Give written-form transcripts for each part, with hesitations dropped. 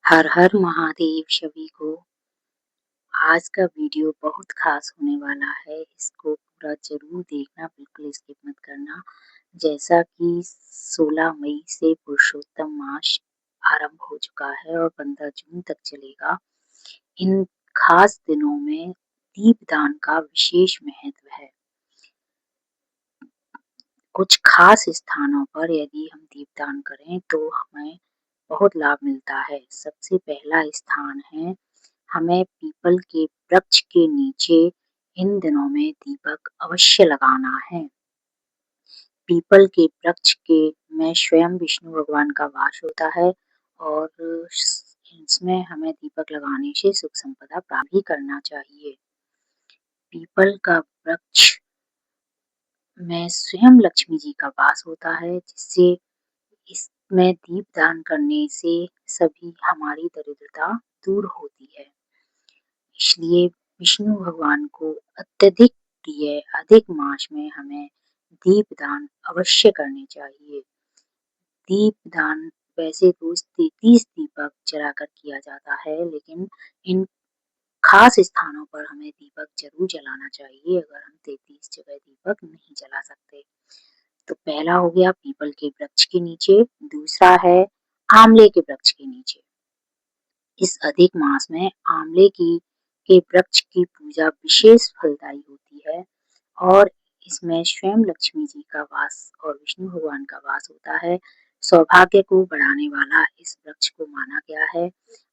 हर हर महादेव सभी को। आज का वीडियो बहुत खास होने वाला है। इसको पूरा जरूर देखना, बिल्कुल स्किप मत करना। जैसा कि 16 मई से पुरुषोत्तम मास आरंभ हो चुका है और 15 जून तक चलेगा। इन खास दिनों में दीपदान का विशेष महत्व है। कुछ खास स्थानों पर यदि हम दीपदान करें तो हमें बहुत लाभ मिलता है। सबसे पहला स्थान है, हमें पीपल के वृक्ष के नीचे इन दिनों में दीपक अवश्य लगाना है। पीपल के वृक्ष के में स्वयं विष्णु भगवान का वास होता है और इसमें हमें दीपक लगाने से सुख संपदा प्राप्त भी करना चाहिए। पीपल का वृक्ष में स्वयं लक्ष्मी जी का वास होता है, जिससे इसमें दीपदान करने से सभी हमारी दरिद्रता दूर होती है। इसलिए विष्णु भगवान को अत्यधिक प्रिय अधिक मास में हमें दीपदान अवश्य करने चाहिए। दीपदान वैसे रोज 33 दीपक जलाकर किया जाता है, लेकिन इन खास स्थानों पर हमें दीपक जरूर जलाना चाहिए अगर हम 33 जगह दीपक नहीं जला सकते। तो पहला हो गया पीपल के वृक्ष के नीचे, दूसरा है आंवले के वृक्ष के नीचे। इस अधिक मास में आंवले के वृक्ष की पूजा विशेष फलदायी होती है और इसमें स्वयं लक्ष्मी जी का वास और विष्णु भगवान का वास होता है। सौभाग्य को बढ़ाने वाला इस वृक्ष को माना गया है।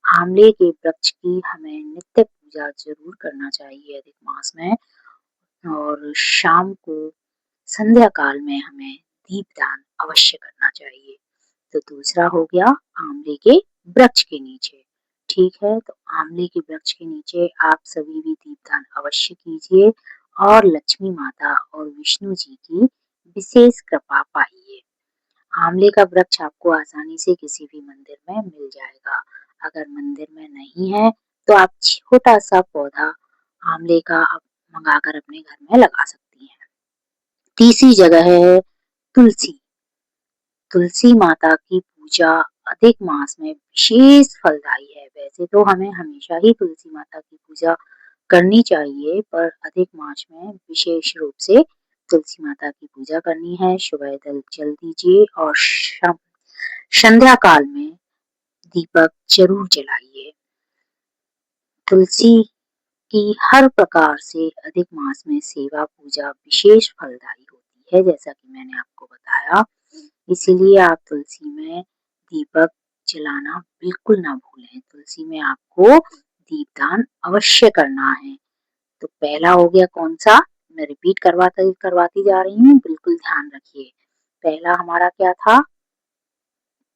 आंवले के वृक्ष की हमें नित्य पूजा जरूर करना चाहिए अधिक मास में, और शाम को संध्या काल में हमें दीपदान अवश्य करना चाहिए। तो दूसरा हो गया आंवले के वृक्ष के नीचे। ठीक है, तो आंवले के वृक्ष के नीचे आप सभी भी दीपदान अवश्य कीजिए और लक्ष्मी माता और विष्णु जी की विशेष कृपा पाइए। आंवले का वृक्ष आपको आसानी से किसी भी मंदिर में मिल जाएगा। अगर मंदिर में नहीं है तो आप छोटा सा पौधा आंवले का मंगाकर अपने घर में लगा सकती हैं। तीसरी जगह है तुलसी। तुलसी माता की पूजा अधिक मास में विशेष फलदायी है। वैसे तो हमें हमेशा ही तुलसी माता की पूजा करनी चाहिए, पर अधिक मास में विशेष रूप से तुलसी माता की पूजा करनी है। सुबह जल दीजिए और संध्या काल में दीपक जरूर जलाइए। तुलसी की हर प्रकार से अधिक मास में सेवा पूजा विशेष फलदायी होती है, जैसा कि मैंने आपको बताया। इसीलिए आप तुलसी में दीपक जलाना बिल्कुल ना भूलें। तुलसी में आपको दीपदान अवश्य करना है। तो पहला हो गया कौन सा, मैं रिपीट करवाती जा रही हूँ, बिल्कुल ध्यान रखिए। पहला हमारा क्या था,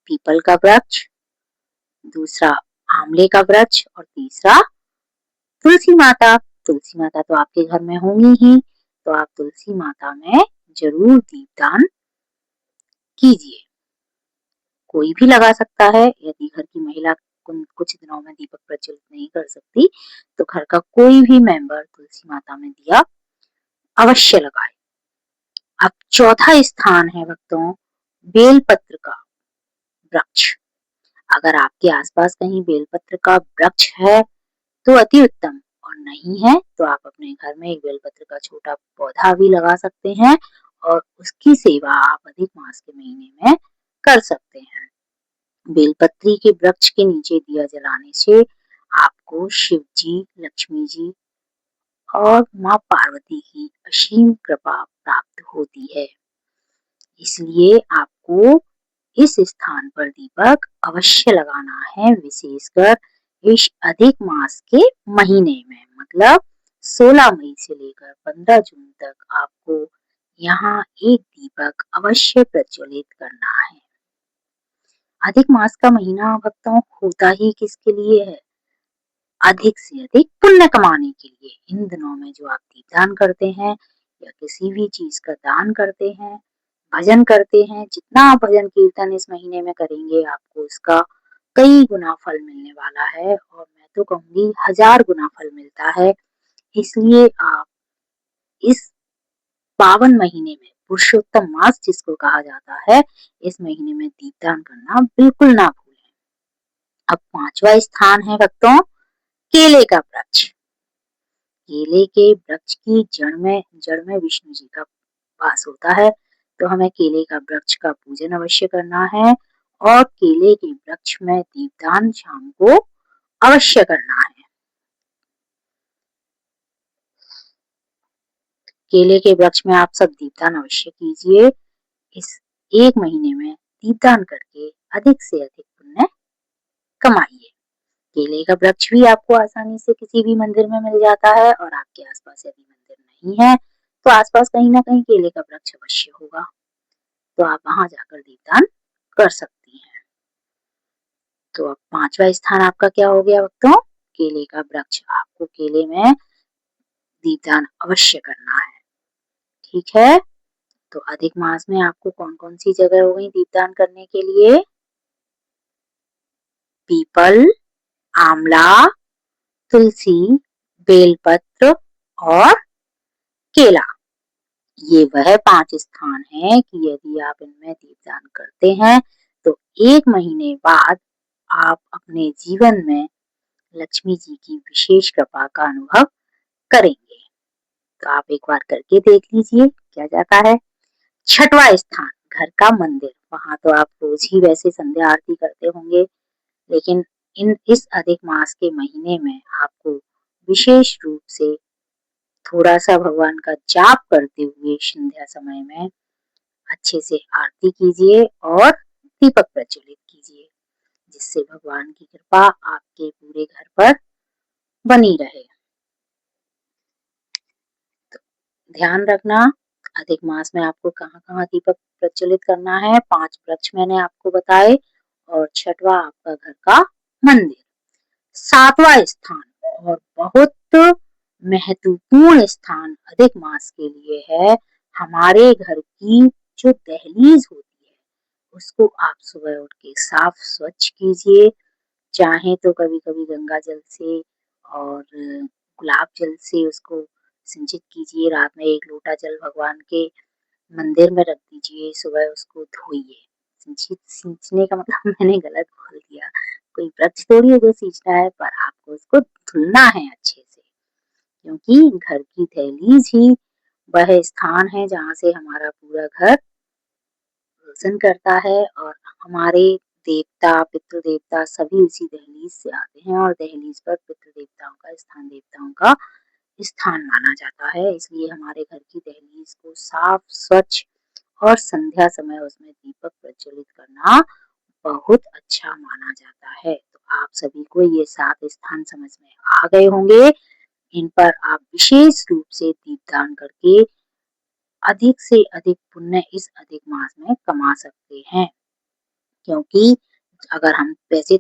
पीपल का वृक्ष, दूसरा आंवले का वृक्ष और तीसरा तुलसी माता। तुलसी माता तो आपके घर में होंगी ही, तो आप तुलसी माता में जरूर दीपदान कीजिए। कोई भी लगा सकता है। यदि घर की महिला कुछ दिनों में दीपक प्रज्वलित नहीं कर सकती तो घर का कोई भी मेंबर तुलसी माता में दिया अवश्य लगाए। अब चौथा स्थान है भक्तों, बेलपत्र का वृक्ष। अगर आपके आसपास कहीं बेलपत्र का वृक्ष है तो अति उत्तम, और नहीं है तो आप अपने घर में एक बेलपत्र का छोटा पौधा भी लगा सकते हैं और उसकी सेवा आप अधिक मास के महीने में कर सकते हैं। बेलपत्री के वृक्ष के नीचे दिया जलाने से आपको शिव जी, लक्ष्मी जी और माँ पार्वती की असीम कृपा प्राप्त होती है। इसलिए आपको इस स्थान पर दीपक अवश्य लगाना है, विशेषकर इस अधिक मास के महीने में, मतलब 16 मई से लेकर 15 जून तक आपको यहाँ एक दीपक अवश्य प्रज्वलित करना है। अधिक मास का महीना भक्तों होता ही किसके लिए है, अधिक से अधिक पुण्य कमाने के लिए। इन दिनों में जो आप दीपदान करते हैं या किसी भी चीज का दान करते हैं, भजन करते हैं, जितना आप भजन कीर्तन इस महीने में करेंगे आपको उसका कई गुना फल मिलने वाला है, और मैं तो कहूंगी 1000 गुना फल मिलता है। इसलिए आप इस पावन महीने में, पुरुषोत्तम मास जिसको कहा जाता है, इस महीने में दीपदान करना बिल्कुल ना भूलें। अब 5वां स्थान है भक्तों केले का वृक्ष। केले के वृक्ष की जड़ में विष्णु जी का वास होता है, तो हमें केले का वृक्ष का पूजन अवश्य करना है और केले के वृक्ष में दीपदान शाम को अवश्य करना है। केले के वृक्ष में आप सब दीपदान अवश्य कीजिए। इस 1 महीने में दीपदान करके अधिक से अधिक पुण्य कमाइए। केले का वृक्ष भी आपको आसानी से किसी भी मंदिर में मिल जाता है और आपके आसपास यदि मंदिर नहीं है तो आसपास कहीं ना कहीं केले का वृक्ष अवश्य होगा, तो आप वहां जाकर दीपदान कर सकती हैं। तो अब 5वां स्थान आपका क्या हो गया भक्तों? केले का वृक्ष। आपको केले में दीपदान अवश्य करना है। ठीक है, तो अधिक मास में आपको कौन कौन सी जगह हो गई दीपदान करने के लिए? पीपल, आंवला, तुलसी, बेलपत्र और केला। ये वह 5 स्थान हैं कि यदि आप इनमें दीपदान करते हैं तो 1 महीने बाद आप अपने जीवन में लक्ष्मी जी की विशेष कृपा का अनुभव करेंगे। तो आप एक बार करके देख लीजिए क्या जाता है। 6वां स्थान घर का मंदिर। वहां तो आप रोज ही वैसे संध्या आरती करते होंगे, लेकिन इस अधिक मास के महीने में आपको विशेष रूप से थोड़ा सा भगवान का जाप करते हुए संध्या समय में अच्छे से आरती कीजिए और दीपक प्रज्वलित कीजिए, जिससे भगवान की कृपा आपके पूरे घर पर बनी रहे। तो ध्यान रखना अधिक मास में आपको कहाँ कहाँ दीपक प्रज्वलित करना है। 5 वृक्ष मैंने आपको बताए और 6वां आपका घर का मंदिर। 7वां स्थान और बहुत महत्वपूर्ण स्थान अधिक मास के लिए है। हमारे घर की जो दहलीज होती है उसको आप सुबह उठ के साफ स्वच्छ कीजिए। चाहे तो कभी कभी गंगा जल से और गुलाब जल से उसको सिंचित कीजिए। रात में 1 लोटा जल भगवान के मंदिर में रख दीजिए, सुबह उसको धोइए। सींचने का मतलब मैंने गलत बोल दिया, कोई वृक्ष थोड़ी है जो सींचना है, पर आपको उसको धुलना है अच्छे से, क्योंकि घर की दहलीज ही वह स्थान है जहाँ से हमारा पूरा घर रोशन करता है और हमारे देवता पितृ देवता सभी उसी दहलीज से आते हैं और दहलीज पर पितृ देवताओं का स्थान देवताओं का स्थान माना जाता है। इसलिए हमारे घर की दहलीज को साफ स्वच्छ और संध्या समय उसमें दीपक प्रज्वलित करना बहुत अच्छा माना जाता है। तो आप सभी को ये 7 स्थान समझ में आ गए होंगे। इन पर आप विशेष रूप से दीपदान करके अधिक से अधिक पुण्य इस अधिक मास में कमा सकते हैं, क्योंकि अगर हम वैसे